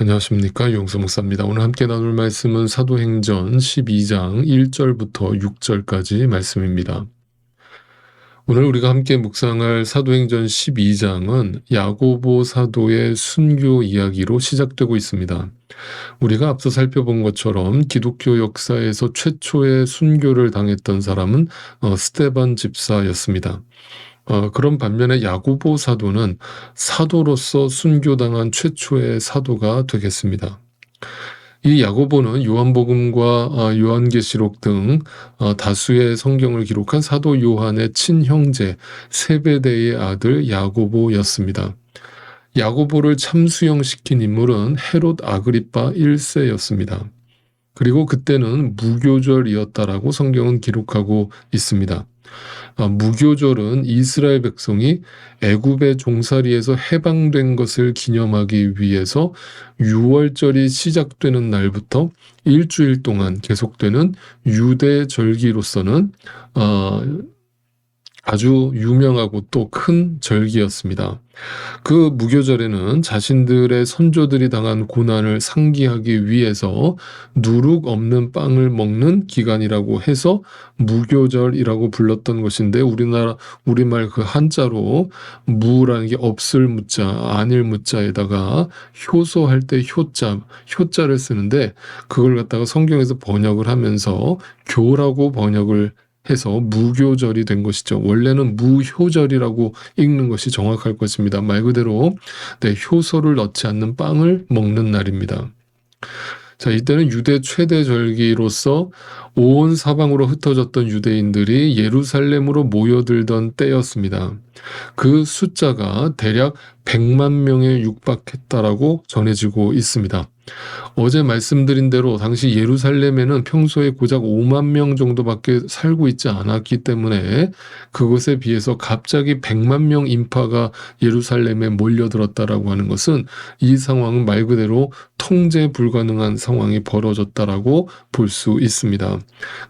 안녕하십니까, 용수 목사입니다. 오늘 함께 나눌 말씀은 사도행전 12장 1절부터 6절까지 말씀입니다. 오늘 우리가 함께 묵상할 사도행전 12장은 야고보 사도의 순교 이야기로 시작되고 있습니다. 우리가 앞서 살펴본 것처럼 기독교 역사에서 최초의 순교를 당했던 사람은 스데반 집사였습니다. 그런 반면에 야고보 사도는 사도로서 순교당한 최초의 사도가 되겠습니다. 이 야고보는 요한복음과 요한계시록 등 다수의 성경을 기록한 사도 요한의 친형제 세베대의 아들 야고보였습니다. 야고보를 참수형시킨 인물은 헤롯 아그리파 1세였습니다. 그리고 그때는 무교절이었다라고 성경은 기록하고 있습니다. 무교절은 이스라엘 백성이 애굽의 종살이에서 해방된 것을 기념하기 위해서 6월절이 시작되는 날부터 일주일 동안 계속되는 유대 절기로서는 아주 유명하고 또 큰 절기였습니다. 그 무교절에는 자신들의 선조들이 당한 고난을 상기하기 위해서 누룩 없는 빵을 먹는 기간이라고 해서 무교절이라고 불렀던 것인데, 우리말 그 한자로 무라는 게 없을 무자, 아닐 무자에다가 효소할 때 효자를 쓰는데, 그걸 갖다가 성경에서 번역을 하면서 교라고 번역을 해서 무교절이 된 것이죠. 원래는 무효절이라고 읽는 것이 정확할 것입니다. 말 그대로 효소를 넣지 않는 빵을 먹는 날입니다. 자, 이때는 유대 최대 절기로서 온 사방으로 흩어졌던 유대인들이 예루살렘으로 모여들던 때였습니다. 그 숫자가 대략 100만 명에 육박했다라고 전해지고 있습니다. 어제 말씀드린 대로 당시 예루살렘에는 평소에 고작 5만 명 정도밖에 살고 있지 않았기 때문에 그것에 비해서 갑자기 100만 명 인파가 예루살렘에 몰려들었다라고 하는 것은 이 상황은 말 그대로 통제 불가능한 상황이 벌어졌다라고 볼 수 있습니다.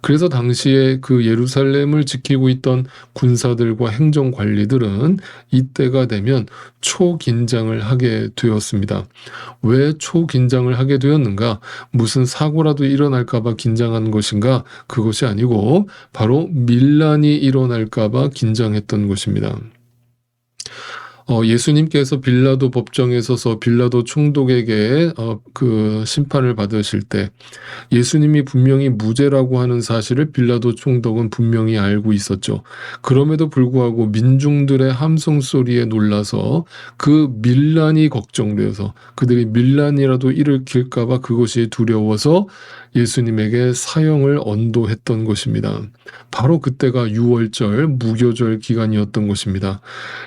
그래서 당시에 그 예루살렘을 지키고 있던 군사들과 행정관리들은 이때가 되면 초긴장을 하게 되었습니다. 왜 초긴장을 하게 되었는가? 무슨 사고라도 일어날까봐 긴장한 것인가? 그것이 아니고 바로 밀란이 일어날까봐 긴장했던 것입니다. 예수님께서 빌라도 법정에 서서 빌라도 총독에게 그 심판을 받으실 때 예수님이 분명히 무죄라고 하는 사실을 빌라도 총독은 분명히 알고 있었죠. 그럼에도 불구하고 민중들의 함성 소리에 놀라서 그 밀란이 걱정되어서 그들이 밀란이라도 일으킬까 봐 그것이 두려워서 예수님에게 사형을 언도했던 것입니다. 바로 그때가 6월절 무교절 기간이었던 것입니다.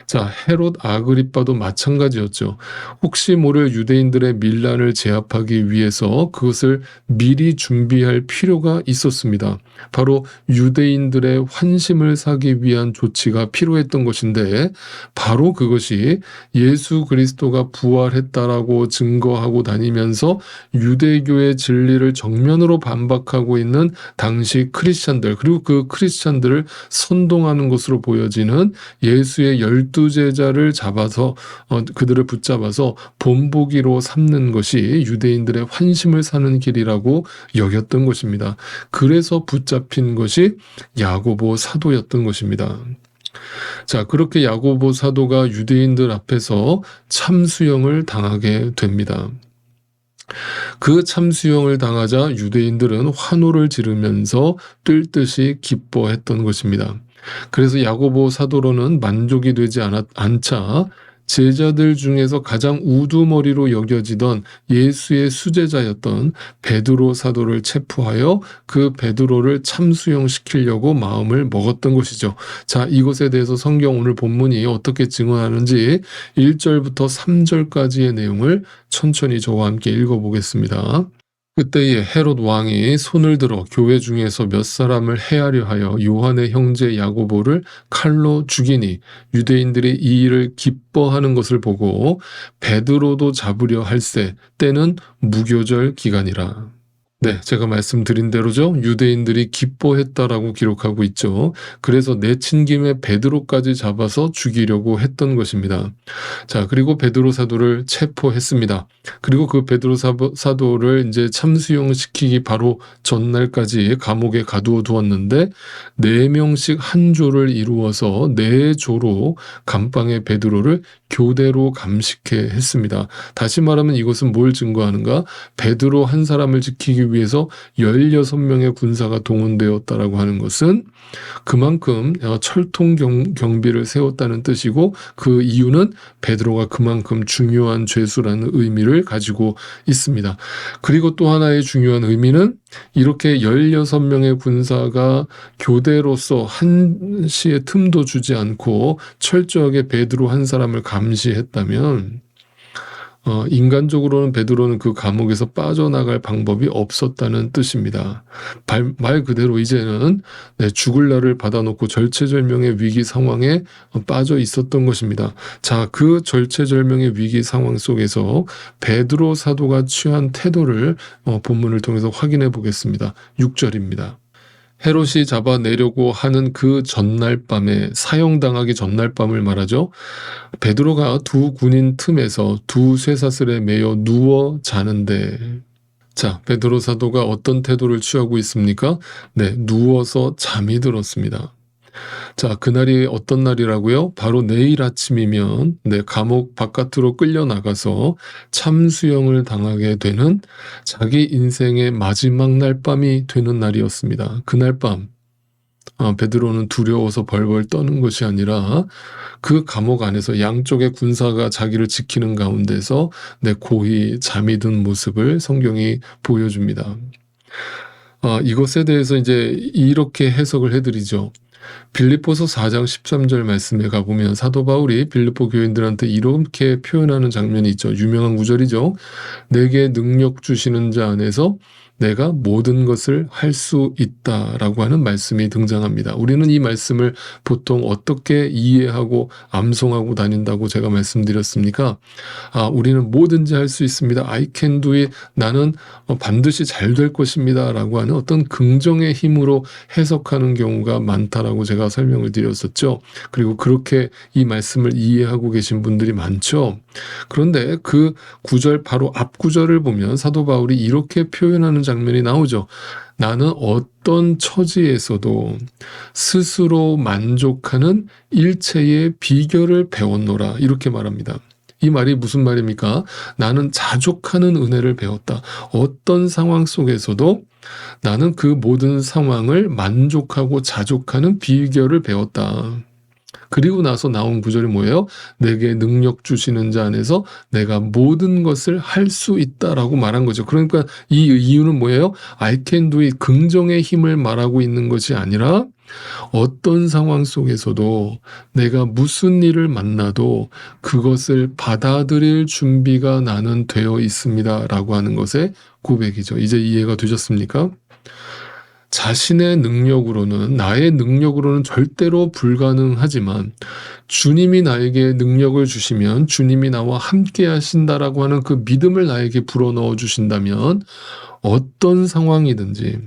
자, 헤롯 아그리빠도 마찬가지였죠. 혹시 모를 유대인들의 밀란을 제압하기 위해서 그것을 미리 준비할 필요가 있었습니다. 바로 유대인들의 환심을 사기 위한 조치가 필요했던 것인데, 바로 그것이 예수 그리스도가 부활했다라고 증거하고 다니면서 유대교의 진리를 정면으로 반박하고 있는 당시 크리스찬들, 그리고 그 크리스찬들을 선동하는 것으로 보여지는 예수의 12제자를 잡아서 그들을 붙잡아서 본보기로 삼는 것이 유대인들의 환심을 사는 길이라고 여겼던 것입니다. 그래서 붙잡힌 것이 야고보 사도였던 것입니다. 자, 그렇게 야고보 사도가 유대인들 앞에서 참수형을 당하게 됩니다. 그 참수형을 당하자 유대인들은 환호를 지르면서 뜰 듯이 기뻐했던 것입니다. 그래서 야고보 사도로는 만족이 되지 않자 제자들 중에서 가장 우두머리로 여겨지던 예수의 수제자였던 베드로 사도를 체포하여 그 베드로를 참수형시키려고 마음을 먹었던 것이죠. 자, 이것에 대해서 성경 오늘 본문이 어떻게 증언하는지 1절부터 3절까지의 내용을 천천히 저와 함께 읽어보겠습니다. 그때에 헤롯 왕이 손을 들어 교회 중에서 몇 사람을 해하려 하여 요한의 형제 야고보를 칼로 죽이니 유대인들이 이 일을 기뻐하는 것을 보고 베드로도 잡으려 할세 때는 무교절 기간이라. 네, 제가 말씀드린 대로죠. 유대인들이 기뻐했다라고 기록하고 있죠. 그래서 내친 김에 베드로까지 잡아서 죽이려고 했던 것입니다. 자, 그리고 베드로 사도를 체포했습니다. 그리고 그 베드로 사도를 이제 참수형시키기 바로 전날까지 감옥에 가두어 두었는데 4명씩 한 조를 이루어서 4조로 감방에 베드로를 교대로 감식해 했습니다. 다시 말하면 이것은 뭘 증거하는가? 베드로 한 사람을 지키기 위해서 16명의 군사가 동원되었다라고 하는 것은 그만큼 철통 경비를 세웠다는 뜻이고, 그 이유는 베드로가 그만큼 중요한 죄수라는 의미를 가지고 있습니다. 그리고 또 하나의 중요한 의미는 이렇게 16명의 군사가 교대로서 한시의 틈도 주지 않고 철저하게 베드로 한 사람을 감시했다면 인간적으로는 베드로는 그 감옥에서 빠져나갈 방법이 없었다는 뜻입니다. 말 그대로 이제는 죽을 날을 받아놓고 절체절명의 위기 상황에 빠져 있었던 것입니다. 자, 그 절체절명의 위기 상황 속에서 베드로 사도가 취한 태도를 본문을 통해서 확인해 보겠습니다. 6절입니다. 헤롯이 잡아내려고 하는 그 전날 밤에, 사형당하기 전날 밤을 말하죠. 베드로가 두 군인 틈에서 두 쇠사슬에 매여 누워 자는데, 자, 베드로 사도가 어떤 태도를 취하고 있습니까? 네, 누워서 잠이 들었습니다. 자, 그날이 어떤 날이라고요? 바로 내일 아침이면 감옥 바깥으로 끌려나가서 참수형을 당하게 되는 자기 인생의 마지막 날밤이 되는 날이었습니다. 그날 밤 베드로는 두려워서 벌벌 떠는 것이 아니라 그 감옥 안에서 양쪽의 군사가 자기를 지키는 가운데서 고이 잠이 든 모습을 성경이 보여줍니다. 이것에 대해서 이제 이렇게 해석을 해드리죠. 빌립보서 4장 13절 말씀에 가보면 사도 바울이 빌립보 교인들한테 이렇게 표현하는 장면이 있죠. 유명한 구절이죠. 내게 능력 주시는 자 안에서 내가 모든 것을 할 수 있다라고 하는 말씀이 등장합니다. 우리는 이 말씀을 보통 어떻게 이해하고 암송하고 다닌다고 제가 말씀드렸습니까? 우리는 뭐든지 할 수 있습니다. I can do it. 나는 반드시 잘 될 것입니다. 라고 하는 어떤 긍정의 힘으로 해석하는 경우가 많다라고 제가 설명을 드렸었죠. 그리고 그렇게 이 말씀을 이해하고 계신 분들이 많죠. 그런데 그 구절 바로 앞 구절을 보면 사도 바울이 이렇게 표현하는 장면이 나오죠. 나는 어떤 처지에서도 스스로 만족하는 일체의 비결을 배웠노라. 이렇게 말합니다. 이 말이 무슨 말입니까? 나는 자족하는 은혜를 배웠다. 어떤 상황 속에서도 나는 그 모든 상황을 만족하고 자족하는 비결을 배웠다. 그리고 나서 나온 구절이 뭐예요? 내게 능력 주시는 자 안에서 내가 모든 것을 할 수 있다라고 말한 거죠. 그러니까 이 이유는 뭐예요? I can do it. 긍정의 힘을 말하고 있는 것이 아니라 어떤 상황 속에서도 내가 무슨 일을 만나도 그것을 받아들일 준비가 나는 되어 있습니다. 라고 하는 것의 고백이죠. 이제 이해가 되셨습니까? 자신의 능력으로는, 나의 능력으로는 절대로 불가능하지만 주님이 나에게 능력을 주시면 주님이 나와 함께 하신다라고 하는 그 믿음을 나에게 불어넣어 주신다면 어떤 상황이든지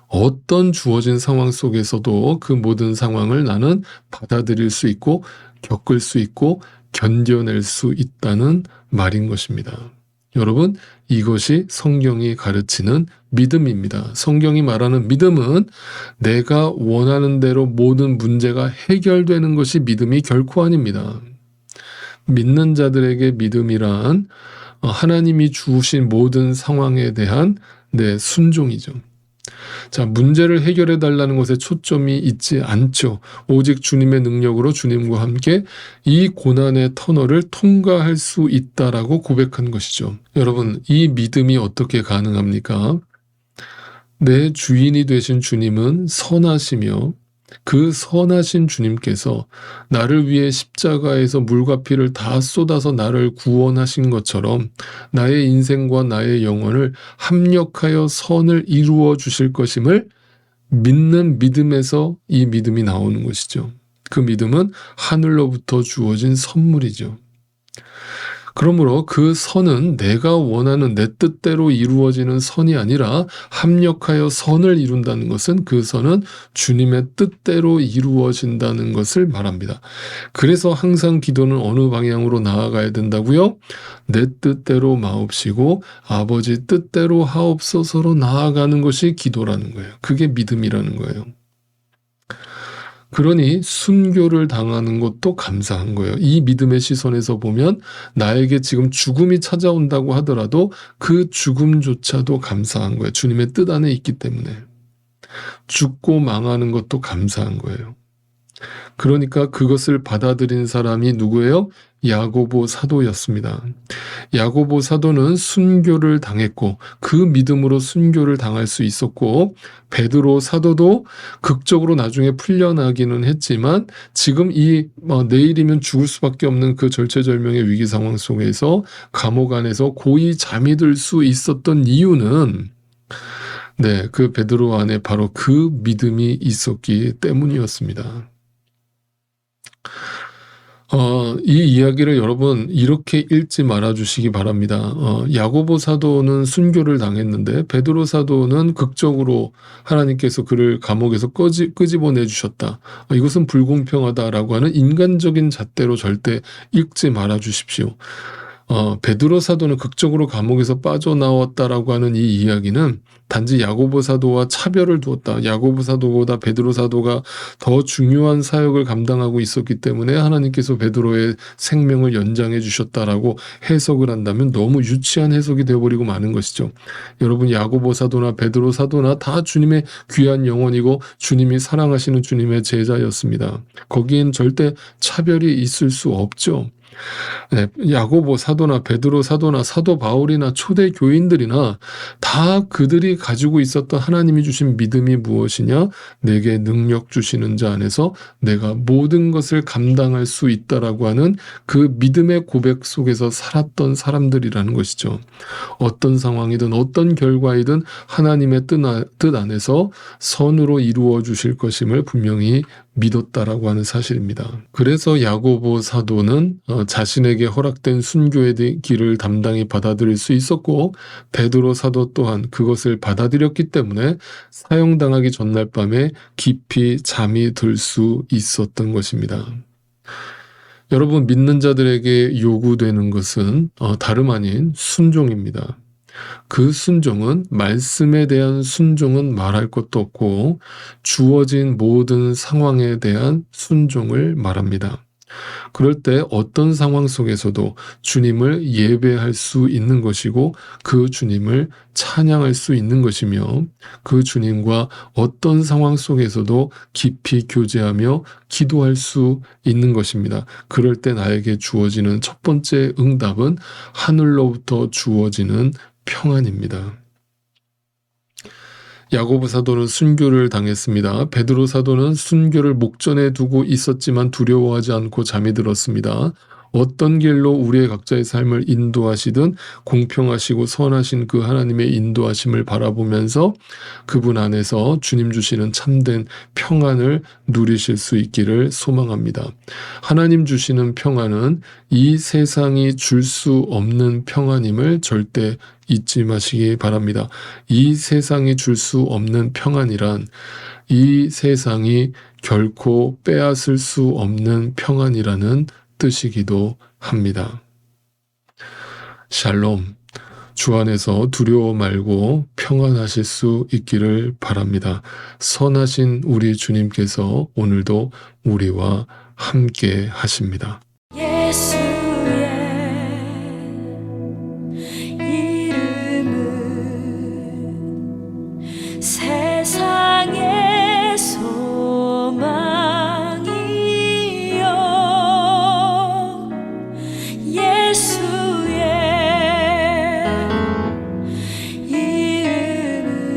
어떤 주어진 상황 속에서도 그 모든 상황을 나는 받아들일 수 있고 겪을 수 있고 견뎌낼 수 있다는 말인 것입니다. 여러분, 이것이 성경이 가르치는 믿음입니다. 성경이 말하는 믿음은 내가 원하는 대로 모든 문제가 해결되는 것이 믿음이 결코 아닙니다. 믿는 자들에게 믿음이란 하나님이 주신 모든 상황에 대한 순종이죠. 자, 문제를 해결해 달라는 것에 초점이 있지 않죠. 오직 주님의 능력으로 주님과 함께 이 고난의 터널을 통과할 수 있다라고 고백한 것이죠. 여러분, 이 믿음이 어떻게 가능합니까? 내 주인이 되신 주님은 선하시며 그 선하신 주님께서 나를 위해 십자가에서 물과 피를 다 쏟아서 나를 구원하신 것처럼 나의 인생과 나의 영혼을 합력하여 선을 이루어 주실 것임을 믿는 믿음에서 이 믿음이 나오는 것이죠. 그 믿음은 하늘로부터 주어진 선물이죠. 그러므로 그 선은 내가 원하는 내 뜻대로 이루어지는 선이 아니라 합력하여 선을 이룬다는 것은 그 선은 주님의 뜻대로 이루어진다는 것을 말합니다. 그래서 항상 기도는 어느 방향으로 나아가야 된다고요? 내 뜻대로 마옵시고 아버지 뜻대로 하옵소서로 나아가는 것이 기도라는 거예요. 그게 믿음이라는 거예요. 그러니 순교를 당하는 것도 감사한 거예요. 이 믿음의 시선에서 보면 나에게 지금 죽음이 찾아온다고 하더라도 그 죽음조차도 감사한 거예요. 주님의 뜻 안에 있기 때문에. 죽고 망하는 것도 감사한 거예요. 그러니까 그것을 받아들인 사람이 누구예요? 야고보 사도였습니다. 야고보 사도는 순교를 당했고 그 믿음으로 순교를 당할 수 있었고, 베드로 사도도 극적으로 나중에 풀려나기는 했지만 지금 내일이면 죽을 수밖에 없는 그 절체절명의 위기 상황 속에서 감옥 안에서 고이 잠이 들 수 있었던 이유는 그 베드로 안에 바로 그 믿음이 있었기 때문이었습니다. 이 이야기를 여러분 이렇게 읽지 말아주시기 바랍니다. 야고보 사도는 순교를 당했는데 베드로 사도는 극적으로 하나님께서 그를 감옥에서 끄집어내 주셨다. 이것은 불공평하다라고 하는 인간적인 잣대로 절대 읽지 말아주십시오. 베드로 사도는 극적으로 감옥에서 빠져나왔다라고 하는 이 이야기는 단지 야고보 사도와 차별을 두었다. 야고보 사도보다 베드로 사도가 더 중요한 사역을 감당하고 있었기 때문에 하나님께서 베드로의 생명을 연장해 주셨다라고 해석을 한다면 너무 유치한 해석이 되어버리고 마는 것이죠. 여러분, 야고보 사도나 베드로 사도나 다 주님의 귀한 영혼이고 주님이 사랑하시는 주님의 제자였습니다. 거기엔 절대 차별이 있을 수 없죠. 야고보 사도나 베드로 사도나 사도 바울이나 초대 교인들이나 다 그들이 가지고 있었던 하나님이 주신 믿음이 무엇이냐? 내게 능력 주시는 자 안에서 내가 모든 것을 감당할 수 있다라고 하는 그 믿음의 고백 속에서 살았던 사람들이라는 것이죠. 어떤 상황이든 어떤 결과이든 하나님의 뜻 안에서 선으로 이루어 주실 것임을 분명히 믿었다라고 하는 사실입니다. 그래서 야고보 사도는 자신에게 허락된 순교의 길을 담당히 받아들일 수 있었고, 베드로 사도 또한 그것을 받아들였기 때문에 사형당하기 전날 밤에 깊이 잠이 들 수 있었던 것입니다. 여러분, 믿는 자들에게 요구되는 것은 다름 아닌 순종입니다. 그 순종은, 말씀에 대한 순종은 말할 것도 없고 주어진 모든 상황에 대한 순종을 말합니다. 그럴 때 어떤 상황 속에서도 주님을 예배할 수 있는 것이고 그 주님을 찬양할 수 있는 것이며, 그 주님과 어떤 상황 속에서도 깊이 교제하며 기도할 수 있는 것입니다. 그럴 때 나에게 주어지는 첫 번째 응답은 하늘로부터 주어지는 평안입니다. 야고보 사도는 순교를 당했습니다. 베드로 사도는 순교를 목전에 두고 있었지만 두려워하지 않고 잠이 들었습니다. 어떤 길로 우리의 각자의 삶을 인도하시든 공평하시고 선하신 그 하나님의 인도하심을 바라보면서 그분 안에서 주님 주시는 참된 평안을 누리실 수 있기를 소망합니다. 하나님 주시는 평안은 이 세상이 줄 수 없는 평안임을 절대 잊지 마시기 바랍니다. 이 세상이 줄 수 없는 평안이란 이 세상이 결코 빼앗을 수 없는 평안이라는 뜻이기도 합니다. 샬롬. 주 안에서 두려워 말고 평안하실 수 있기를 바랍니다. 선하신 우리 주님께서 오늘도 우리와 함께 하십니다. 세상의 소망이요 예수의 이름은